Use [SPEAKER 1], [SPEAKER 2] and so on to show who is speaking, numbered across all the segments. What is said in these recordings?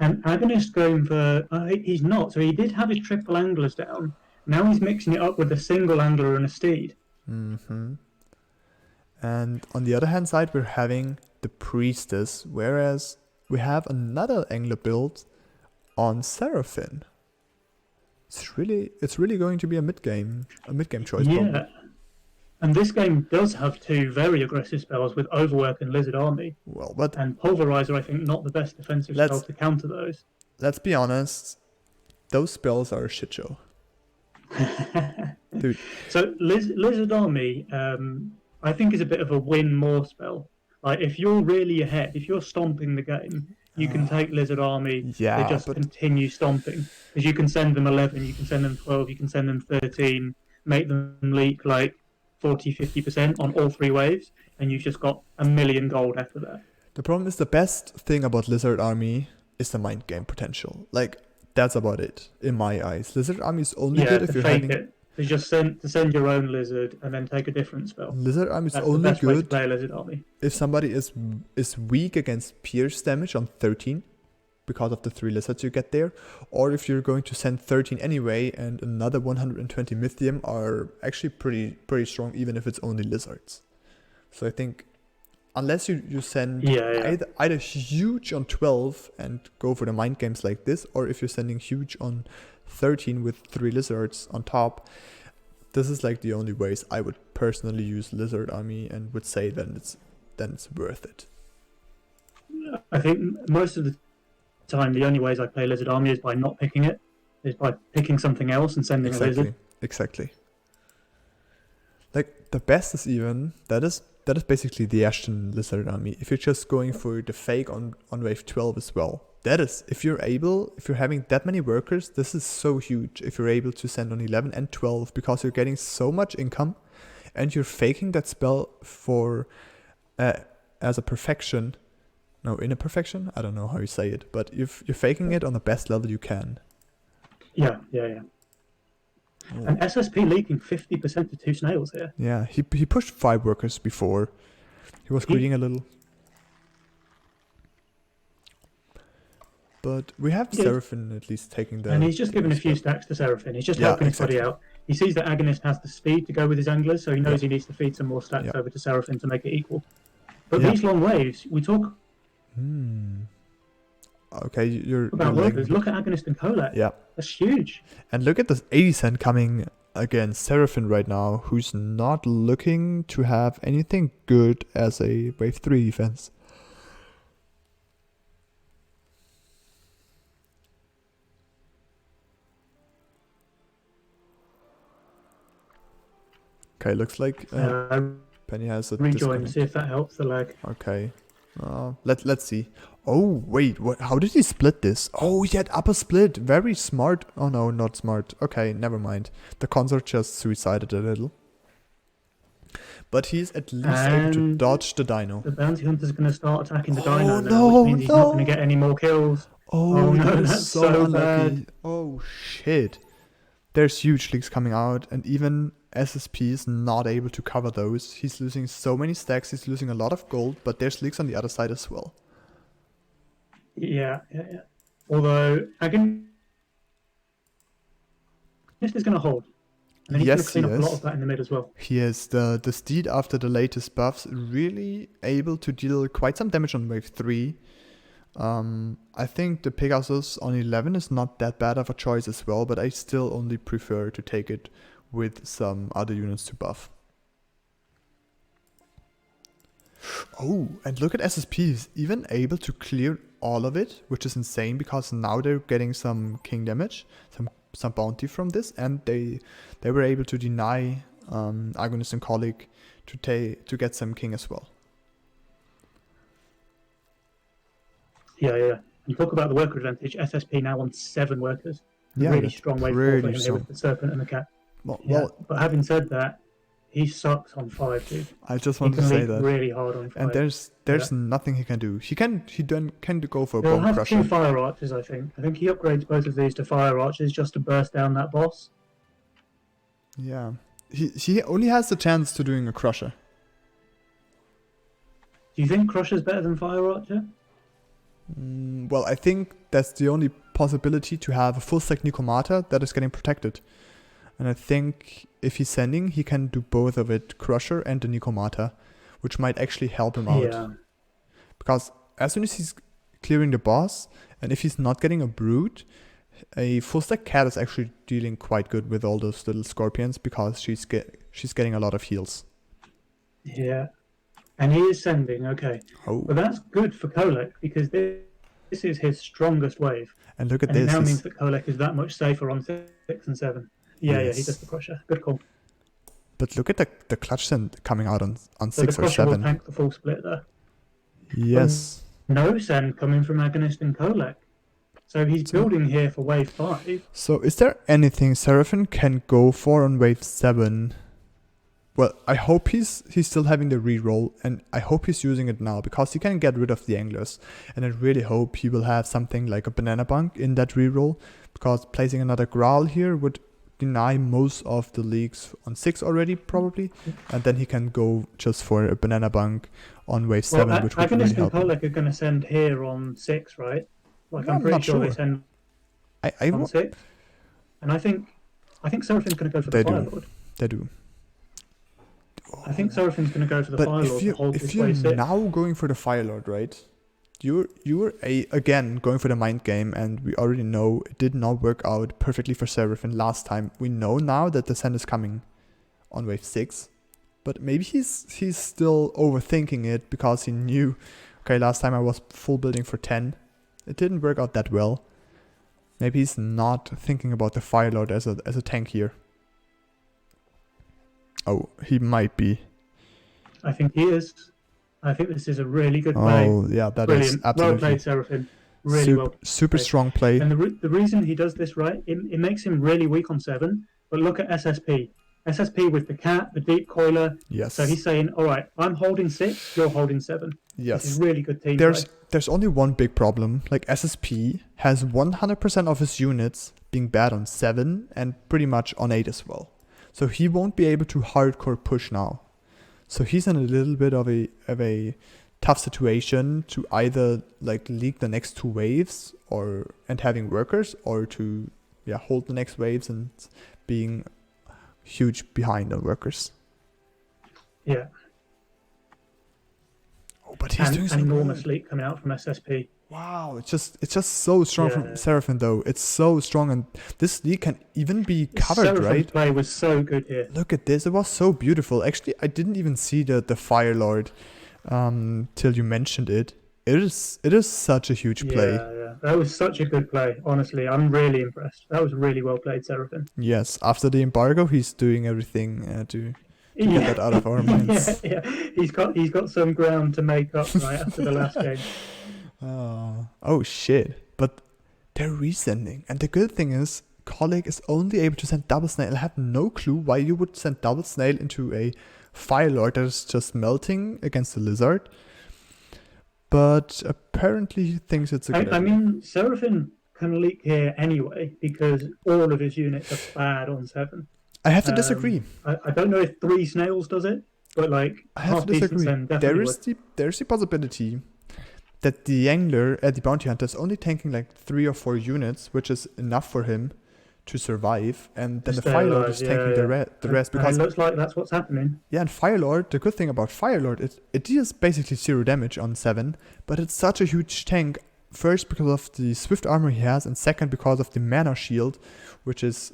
[SPEAKER 1] And Agonist going for he's not. So he did have his triple anglers down. Now he's mixing it up with a single angler and a steed.
[SPEAKER 2] Mm-hmm. And on the other hand side, we're having the priestess, whereas we have another angler build on Seraphim. It's really going to be a mid game choice.
[SPEAKER 1] Yeah.
[SPEAKER 2] Probably.
[SPEAKER 1] And this game does have two very aggressive spells with Overwork and Lizard Army.
[SPEAKER 2] Well, but
[SPEAKER 1] and Pulverizer, I think, not the best defensive spell to counter those.
[SPEAKER 2] Let's be honest, those spells are a shit show. Dude.
[SPEAKER 1] So Lizard Army, I think, is a bit of a win more spell. Like if you're really ahead, if you're stomping the game, you can take Lizard Army to just continue stomping. Because you can send them 11, you can send them 12, you can send them 13, make them leak like 40-50% on all three waves, and you've just got 1 million gold after that.
[SPEAKER 2] The problem is the best thing about Lizard Army is the mind game potential. Like, that's about it, in my eyes. Lizard Army is only good if you're having...
[SPEAKER 1] it. To just send your own lizard and then take a different spell.
[SPEAKER 2] Lizard Army is
[SPEAKER 1] That's
[SPEAKER 2] only
[SPEAKER 1] the best way to
[SPEAKER 2] good
[SPEAKER 1] play Lizard Army.
[SPEAKER 2] If somebody is weak against pierce damage on 13, because of the 3 lizards you get there, or if you're going to send 13 anyway and another 120 Mythium are actually pretty strong, even if it's only lizards. So I think unless you send either huge on 12 and go for the mind games like this, or if you're sending huge on 13 with 3 lizards on top, this is like the only ways I would personally use Lizard Army and would say then it's worth it.
[SPEAKER 1] I think most of the time the only ways I play Lizard Army is by not picking it, is by picking something else and sending a lizard.
[SPEAKER 2] Exactly. Like the best is even that is basically the Ashton Lizard Army. If you're just going for the fake on wave 12 as well. That is, if you're having that many workers, this is so huge if you're able to send on 11 and 12 because you're getting so much income and you're faking that spell for as a perfection. No, in a perfection? I don't know how you say it, but you're faking it on the best level you can.
[SPEAKER 1] Yeah. Oh. And SSP leaking 50% to 2 snails here.
[SPEAKER 2] Yeah, he pushed 5 workers before. He was greeding a little. But we have Seraphim at least taking the...
[SPEAKER 1] And he's just given a few stacks to Seraphim. He's just helping his body out. He sees that Agonist has the speed to go with his anglers, so he knows he needs to feed some more stacks over to Seraphim to make it equal. But these long waves, we talk...
[SPEAKER 2] Okay, you're
[SPEAKER 1] workers. Look at Agonist and Colette.
[SPEAKER 2] Yeah.
[SPEAKER 1] That's huge.
[SPEAKER 2] And look at this 80 cent coming against Seraphim right now, who's not looking to have anything good as a wave 3 defense. Okay, looks like Penny has a
[SPEAKER 1] rejoin, see if that helps the lag.
[SPEAKER 2] Okay. Let's see. Oh, wait, what? How did he split this? Oh, he had upper split. Very smart. Oh, no, not smart. Okay, never mind. The consort just suicided a little. But he's at least able to dodge the dino.
[SPEAKER 1] The bounty hunter's going to start attacking the dino now, which means he's not going to get any more kills.
[SPEAKER 2] Oh no, that's so unlucky. Oh, shit. There's huge leaks coming out, and even SSP is not able to cover those. He's losing so many stacks, he's losing a lot of gold, but there's leaks on the other side as well.
[SPEAKER 1] Yeah. Although, Agonist is going to hold. And he's going to clean up a lot of that in the mid as well.
[SPEAKER 2] He is. The Steed, after the latest buffs, really able to deal quite some damage on wave 3. I think the Pegasus on 11 is not that bad of a choice as well, but I still only prefer to take it with some other units to buff. Oh, and look at SSP, he's even able to clear all of it, which is insane because now they're getting some king damage, some bounty from this, and they were able to deny Agonist and Colic to get some king as well.
[SPEAKER 1] Yeah. You talk about the worker advantage. SSP now on 7 workers. Really strong way forward for him here with the serpent and the cat. Well, but having said that, he sucks on 5, dude.
[SPEAKER 2] I just want to say that.
[SPEAKER 1] Really hard on 5.
[SPEAKER 2] And there's nothing he can do. He can go for a
[SPEAKER 1] bone
[SPEAKER 2] crusher.
[SPEAKER 1] He'll have 2 fire archers, I think. I think he upgrades both of these to fire archers just to burst down that boss.
[SPEAKER 2] Yeah. He only has the chance to doing a crusher.
[SPEAKER 1] Do you think crusher's better than fire archer?
[SPEAKER 2] Well, I think that's the only possibility to have a full stack Nikomata that is getting protected. And I think if he's sending, he can do both of it, Crusher and the Nikomata, which might actually help him out.
[SPEAKER 1] Yeah.
[SPEAKER 2] Because as soon as he's clearing the boss, and if he's not getting a Brood, a full stack cat is actually dealing quite good with all those little scorpions because she's getting a lot of heals.
[SPEAKER 1] Yeah. And he is sending, okay.
[SPEAKER 2] Oh.
[SPEAKER 1] But that's good for Kolek because this is his strongest wave.
[SPEAKER 2] And look at
[SPEAKER 1] and
[SPEAKER 2] this.
[SPEAKER 1] It now means that Kolek is that much safer on 6 and 7. Yeah, yes. Yeah, he does the Crusher. Good call.
[SPEAKER 2] But look at the clutch send coming out on
[SPEAKER 1] so
[SPEAKER 2] 6
[SPEAKER 1] or 7.
[SPEAKER 2] The Crusher will
[SPEAKER 1] tank the full split there.
[SPEAKER 2] Yes.
[SPEAKER 1] But no send coming from Agonist and Kolek. So he's building here for wave 5.
[SPEAKER 2] So is there anything Seraphim can go for on wave 7? Well, I hope he's still having the reroll, and I hope he's using it now because he can get rid of the anglers. And I really hope he will have something like a banana bunk in that reroll, because placing another growl here would deny most of the leagues on 6 already, probably. And then he can go just for a banana bunk on wave 7, which would really help.
[SPEAKER 1] Agonist and Kolek are going to send here on 6, right? Like I'm pretty sure they send on 6. And I think Seraphim's going to go for the Fire Lord.
[SPEAKER 2] They do.
[SPEAKER 1] I think Seraphim's going to go for the Fire Lord to hold this way 6.
[SPEAKER 2] If you're now going for the Fire Lord, right? You're again going for the mind game, and we already know it did not work out perfectly for Seraphim last time. We know now that the send is coming on wave 6, but maybe he's still overthinking it because he knew, okay, last time I was full building for 10. It didn't work out that well. Maybe he's not thinking about the Fire Lord as a tank here. Oh, he might be.
[SPEAKER 1] I think he is. I think this is a really good play.
[SPEAKER 2] Oh, yeah, that
[SPEAKER 1] Brilliant.
[SPEAKER 2] is absolutely.
[SPEAKER 1] Well played, Seraphim. Really
[SPEAKER 2] super strong play.
[SPEAKER 1] And the reason he does this, right, it makes him really weak on 7. But look at SSP. SSP with the cat, the deep coiler.
[SPEAKER 2] Yes.
[SPEAKER 1] So he's saying, all right, I'm holding 6, you're holding 7.
[SPEAKER 2] Yes.
[SPEAKER 1] This is really good team play.
[SPEAKER 2] There's only one big problem. Like SSP has 100% of his units being bad on 7 and pretty much on 8 as well. So he won't be able to hardcore push now. So he's in a little bit of a tough situation to either like leak the next 2 waves and having workers, or to hold the next waves and being huge behind on workers.
[SPEAKER 1] Yeah.
[SPEAKER 2] Oh, but he's doing some
[SPEAKER 1] enormous leak coming out from SSP.
[SPEAKER 2] Wow, it's just so strong from Seraphim though. It's so strong, and this league can even be covered,
[SPEAKER 1] Seraphim's
[SPEAKER 2] right?
[SPEAKER 1] play was so good here.
[SPEAKER 2] Look at this, it was so beautiful. Actually, I didn't even see the Fire Lord till you mentioned it. It is such a huge play.
[SPEAKER 1] Yeah, that was such a good play. Honestly, I'm really impressed. That was really well played, Seraphim.
[SPEAKER 2] Yes, after the embargo, he's doing everything to get that out of our minds.
[SPEAKER 1] Yeah. He's got some ground to make up right after the last game.
[SPEAKER 2] Oh shit! But they're resending, and the good thing is, Kolek is only able to send double snail. I have no clue why you would send double snail into a Fire Lord that is just melting against the lizard. But apparently he thinks it's a good idea.
[SPEAKER 1] I mean, Seraphim can leak here anyway because all of his units are bad on 7.
[SPEAKER 2] I have to disagree.
[SPEAKER 1] I don't know if 3 snails does it, but like
[SPEAKER 2] I have to disagree. There's the possibility that the angler at the bounty hunter is only tanking like 3 or 4 units, which is enough for him to survive, and then the Fire Lord is tanking the rest. Because
[SPEAKER 1] it looks like that's what's happening.
[SPEAKER 2] Yeah, and Fire Lord, the good thing about Fire Lord is it deals basically 0 damage on 7, but it's such a huge tank. First because of the swift armor he has, and second because of the mana shield, which is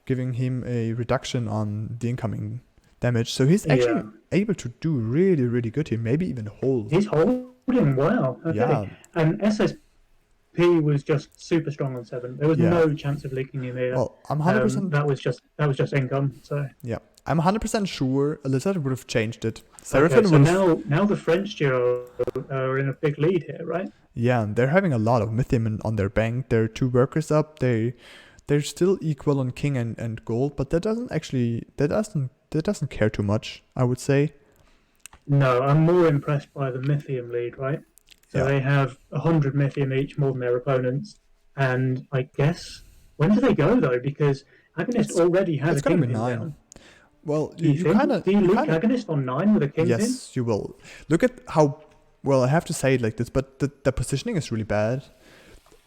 [SPEAKER 2] giving him a reduction on the incoming damage. So he's actually able to do really, really good here. Maybe even hold.
[SPEAKER 1] He's holding well. Okay. Yeah. And SSP was just super strong on 7. There was no chance of leaking him here.
[SPEAKER 2] Well, I'm 100%.
[SPEAKER 1] That was just income. So
[SPEAKER 2] yeah, I'm 100% sure Lizard would have changed it.
[SPEAKER 1] Seraphim now the French duo are in a big lead here, right?
[SPEAKER 2] Yeah, they're having a lot of Mythium on their bank. They're 2 workers up. They're still equal on King and Gold, but that doesn't care too much, I would say.
[SPEAKER 1] No, I'm more impressed by the Mythium lead, right? So they have 100 Mythium each, more than their opponents. And I guess, when do they go though? Because Agonist already has a Kingpin down.
[SPEAKER 2] Well,
[SPEAKER 1] do you leak Agonist on 9 with a Kingpin?
[SPEAKER 2] Yes, you will. Look at how well, I have to say it like this, but the positioning is really bad.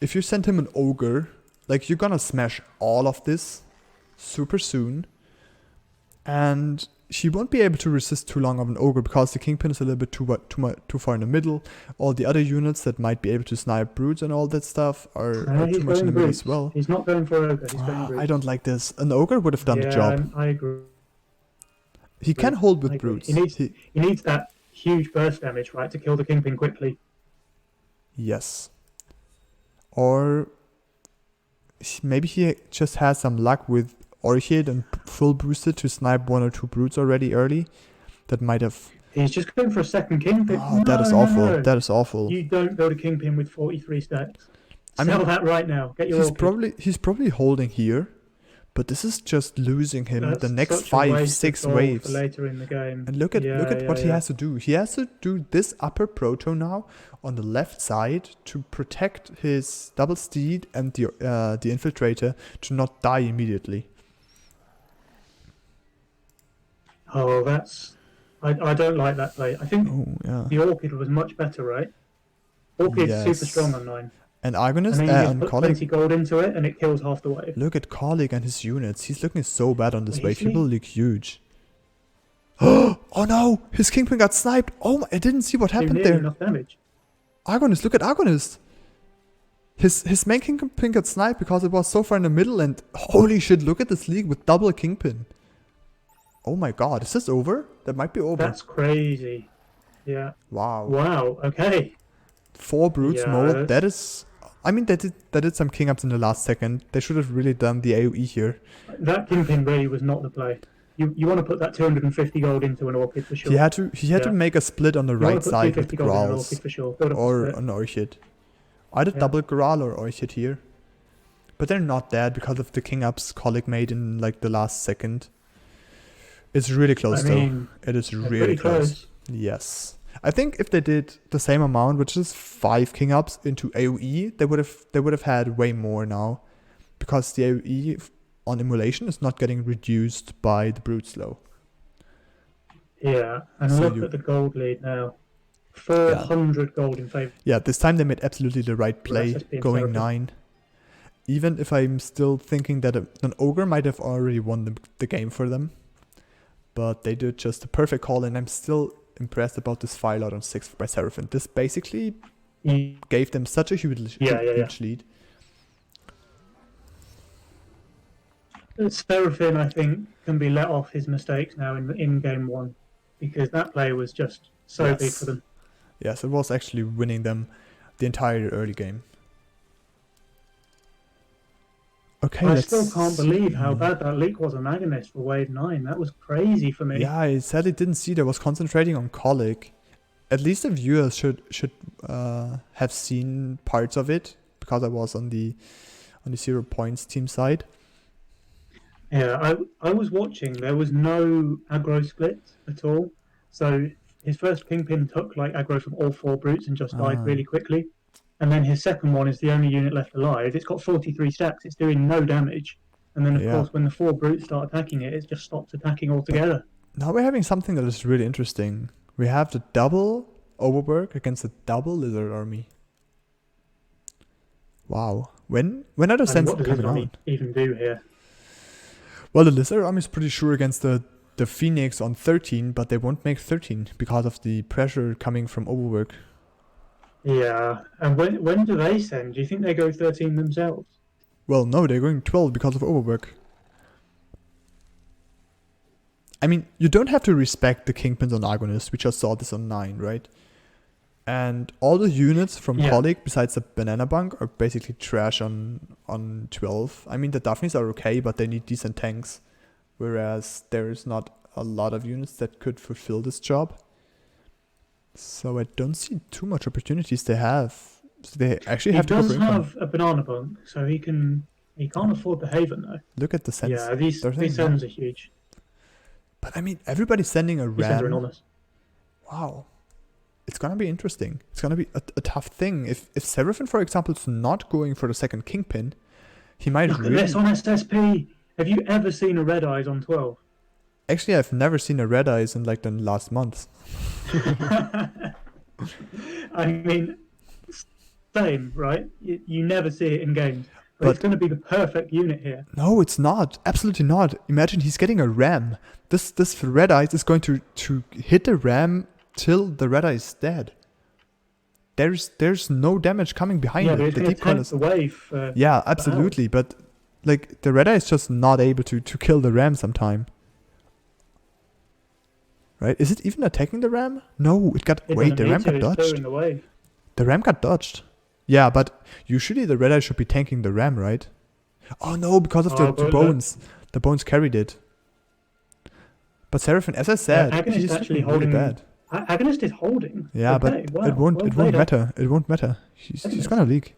[SPEAKER 2] If you send him an ogre, like, you're gonna smash all of this super soon. And she won't be able to resist too long of an ogre because the kingpin is a little bit too far in the middle. All the other units that might be able to snipe brutes and all that stuff are too much in the middle as well.
[SPEAKER 1] He's not going for ogre. He's going brutes.
[SPEAKER 2] I don't like this. An ogre would have done the job.
[SPEAKER 1] I agree.
[SPEAKER 2] He can hold with brutes.
[SPEAKER 1] He needs that huge burst damage, right, to kill the kingpin quickly.
[SPEAKER 2] Yes. Or maybe he just has some luck with Orchid and full boosted to snipe 1 or 2 brutes already early. That might have...
[SPEAKER 1] He's just going for a second kingpin.
[SPEAKER 2] Oh, that is awful. No. That is awful.
[SPEAKER 1] You don't build a kingpin with 43 stacks. Sell that right now. Get your
[SPEAKER 2] he's probably holding here, but this is just losing him the next 5-6 waves.
[SPEAKER 1] For later in the game.
[SPEAKER 2] And look at what he has to do. He has to do this upper proto now on the left side to protect his double steed and the infiltrator to not die immediately.
[SPEAKER 1] Oh, that's... I don't like that play. I think the Orchid was much better, right? Orchid's super strong on 9.
[SPEAKER 2] And Agonist
[SPEAKER 1] and put plenty gold into it, and it kills half the wave.
[SPEAKER 2] Look at Colleague and his units. He's looking so bad on this wave. People look huge. Oh no! His Kingpin got sniped! Oh my, I didn't see what happened there.
[SPEAKER 1] Enough damage.
[SPEAKER 2] Agonist, look at Agonist! His main Kingpin got sniped because it was so far in the middle, and holy shit, look at this league with double Kingpin. Oh my god, is this over? That might be over.
[SPEAKER 1] That's crazy. Yeah.
[SPEAKER 2] Wow.
[SPEAKER 1] Wow, okay.
[SPEAKER 2] 4 brutes mode, that is... I mean, they did some king ups in the last second. They should have really done the AoE here.
[SPEAKER 1] That Kingpin really was not the play. You want to put that 250 gold into an Orchid for sure.
[SPEAKER 2] He had to make a split on the right side with Growls.
[SPEAKER 1] For sure.
[SPEAKER 2] Or an Orchid. Either double Growl or Orchid here. But they're not dead because of the king ups Colic made in like the last second. It's really close though. It is really close. Yes. I think if they did the same amount, which is 5 king ups into AoE, they would have had way more now. Because the AoE on Immolation is not getting reduced by the brute slow.
[SPEAKER 1] Yeah, and so look at the gold lead now. 400 gold in favor.
[SPEAKER 2] Yeah, this time they made absolutely the right play, going 9. Even if I'm still thinking that an Ogre might have already won the game for them. But they did just the perfect call, and I'm still impressed about this file out on 6 by Seraphim. This basically gave them such a huge lead.
[SPEAKER 1] Seraphim, I think, can be let off his mistakes now in game 1, because that play was just so big for them.
[SPEAKER 2] Yes, it was actually winning them the entire early game. Okay,
[SPEAKER 1] I still can't believe how bad that leak was on Agonist for wave 9. That was crazy for me.
[SPEAKER 2] Yeah, I sadly didn't see that was concentrating on Colic. At least the viewers should have seen parts of it, because I was on the 0 points team side.
[SPEAKER 1] Yeah, I was watching. There was no aggro split at all. So his first Kingpin took like aggro from all 4 brutes and just died really quickly. And then his second one is the only unit left alive. It's got 43 stacks. It's doing no damage. And then, of course, when the 4 brutes start attacking it, it just stops attacking altogether.
[SPEAKER 2] Now we're having something that is really interesting. We have the double overwork against the double lizard army. Wow. When are those sends coming on?
[SPEAKER 1] Even do here?
[SPEAKER 2] Well, the lizard army is pretty sure against the Phoenix on 13, but they won't make 13 because of the pressure coming from overwork.
[SPEAKER 1] Yeah, and when do they send? Do you think they go 13 themselves?
[SPEAKER 2] Well, no, they're going 12 because of overwork. I mean, you don't have to respect the Kingpins on Agonist. We just saw this on 9, right? And all the units from Colic, besides the Banana Bunk, are basically trash on 12. I mean, the Daphnes are okay, but they need decent tanks. Whereas there is not a lot of units that could fulfill this job. So I don't see too much opportunities they have. So they actually have to go for income.
[SPEAKER 1] He does have a Banana Bunk, so he can't afford the Haven though.
[SPEAKER 2] Look at the sends.
[SPEAKER 1] Yeah, these sends are huge.
[SPEAKER 2] But I mean, everybody's sending a
[SPEAKER 1] These sends are
[SPEAKER 2] ram.
[SPEAKER 1] enormous.
[SPEAKER 2] Wow. It's gonna be interesting. It's gonna be a tough thing. If Seraphim, for example, is not going for the second Kingpin, he might
[SPEAKER 1] Look at this on SSP. Have you ever seen a Red Eyes on 12?
[SPEAKER 2] Actually, I've never seen a Red Eyes in like the last month.
[SPEAKER 1] I mean, same, right? You never see it in games, but it's
[SPEAKER 2] But
[SPEAKER 1] going to be the perfect unit here.
[SPEAKER 2] no, it's not. Absolutely not. Imagine he's getting a ram. This red eye is going to hit the ram till the red eye is dead. There's no damage coming behind
[SPEAKER 1] Yeah,
[SPEAKER 2] it.
[SPEAKER 1] but it's
[SPEAKER 2] The
[SPEAKER 1] going
[SPEAKER 2] deep
[SPEAKER 1] to
[SPEAKER 2] coil
[SPEAKER 1] tank
[SPEAKER 2] is
[SPEAKER 1] the wave for
[SPEAKER 2] yeah,
[SPEAKER 1] for
[SPEAKER 2] absolutely.
[SPEAKER 1] hours.
[SPEAKER 2] But like the red eye is just not able to kill the ram sometime. Right? Is it even attacking the ram? No, it got
[SPEAKER 1] It
[SPEAKER 2] wait.
[SPEAKER 1] doesn't
[SPEAKER 2] The ram
[SPEAKER 1] need to.
[SPEAKER 2] got
[SPEAKER 1] It's
[SPEAKER 2] dodged.
[SPEAKER 1] clearing the wave.
[SPEAKER 2] The ram got dodged. Yeah, but usually the red eye should be tanking the ram, right? Oh no, because of the
[SPEAKER 1] But look,
[SPEAKER 2] bones. The bones carried it. But Seraphine, as I said,
[SPEAKER 1] Agonist
[SPEAKER 2] he's
[SPEAKER 1] actually
[SPEAKER 2] looking really
[SPEAKER 1] holding.
[SPEAKER 2] bad.
[SPEAKER 1] Agonist is holding.
[SPEAKER 2] Yeah,
[SPEAKER 1] Okay,
[SPEAKER 2] but
[SPEAKER 1] wow.
[SPEAKER 2] it won't
[SPEAKER 1] Well
[SPEAKER 2] it won't
[SPEAKER 1] played,
[SPEAKER 2] matter. It won't matter. He's
[SPEAKER 1] Agonist.
[SPEAKER 2] gonna leak.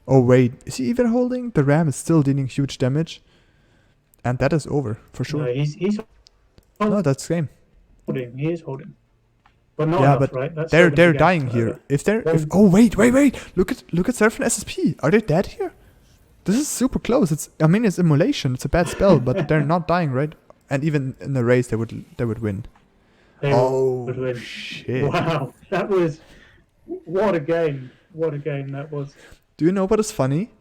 [SPEAKER 2] Oh wait, is he even holding? The ram is still dealing huge damage. And that is over, for sure.
[SPEAKER 1] No, he's
[SPEAKER 2] No, that's game.
[SPEAKER 1] holding. He is holding, but not
[SPEAKER 2] Yeah,
[SPEAKER 1] enough,
[SPEAKER 2] but
[SPEAKER 1] right? That's
[SPEAKER 2] they're
[SPEAKER 1] still gonna be
[SPEAKER 2] dying
[SPEAKER 1] gassed
[SPEAKER 2] here.
[SPEAKER 1] over.
[SPEAKER 2] If
[SPEAKER 1] One-
[SPEAKER 2] oh wait. Look at Seraphine SSP. Are they dead here? This is super close. I mean it's immolation. It's a bad spell, but they're not dying, right? And even in the race they would win.
[SPEAKER 1] They would win.
[SPEAKER 2] Shit.
[SPEAKER 1] Wow, that was what a game! What a game that was.
[SPEAKER 2] Do you know what is funny?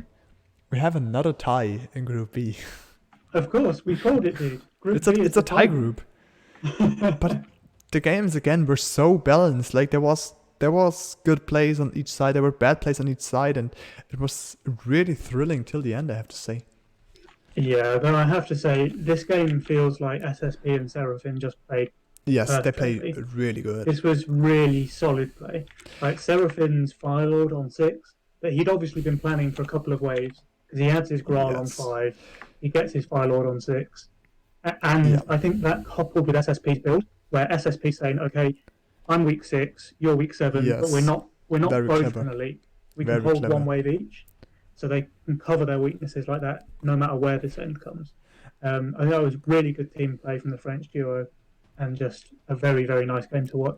[SPEAKER 2] We have another tie in Group B.
[SPEAKER 1] Of course, we called it, dude. Group
[SPEAKER 2] It's
[SPEAKER 1] B is
[SPEAKER 2] a
[SPEAKER 1] the
[SPEAKER 2] tie
[SPEAKER 1] final.
[SPEAKER 2] group. But the games again were so balanced. Like there was good plays on each side, there were bad plays on each side, and it was really thrilling till the end, I have to say.
[SPEAKER 1] Yeah, though I have to say, this game feels like SSP and Seraphim just played.
[SPEAKER 2] Yes, they play
[SPEAKER 1] Perfectly.
[SPEAKER 2] really good.
[SPEAKER 1] This was really solid play. Like Seraphin's Fire Lord on 6, but he'd obviously been planning for a couple of waves because he has his Graal on
[SPEAKER 2] Yes.
[SPEAKER 1] 5, he gets his Fire Lord on 6, and
[SPEAKER 2] Yeah.
[SPEAKER 1] I think that coupled with SSP's build, where SSP's saying, okay, I'm week 6, you're week 7, but
[SPEAKER 2] Yes.
[SPEAKER 1] we're not
[SPEAKER 2] Very
[SPEAKER 1] both
[SPEAKER 2] clever.
[SPEAKER 1] going to leak. We
[SPEAKER 2] Very
[SPEAKER 1] can hold
[SPEAKER 2] clever.
[SPEAKER 1] one wave each, so they can cover their weaknesses like that, no matter where this end comes. I think that was really good team play from the French duo, and just a very, very nice game to watch.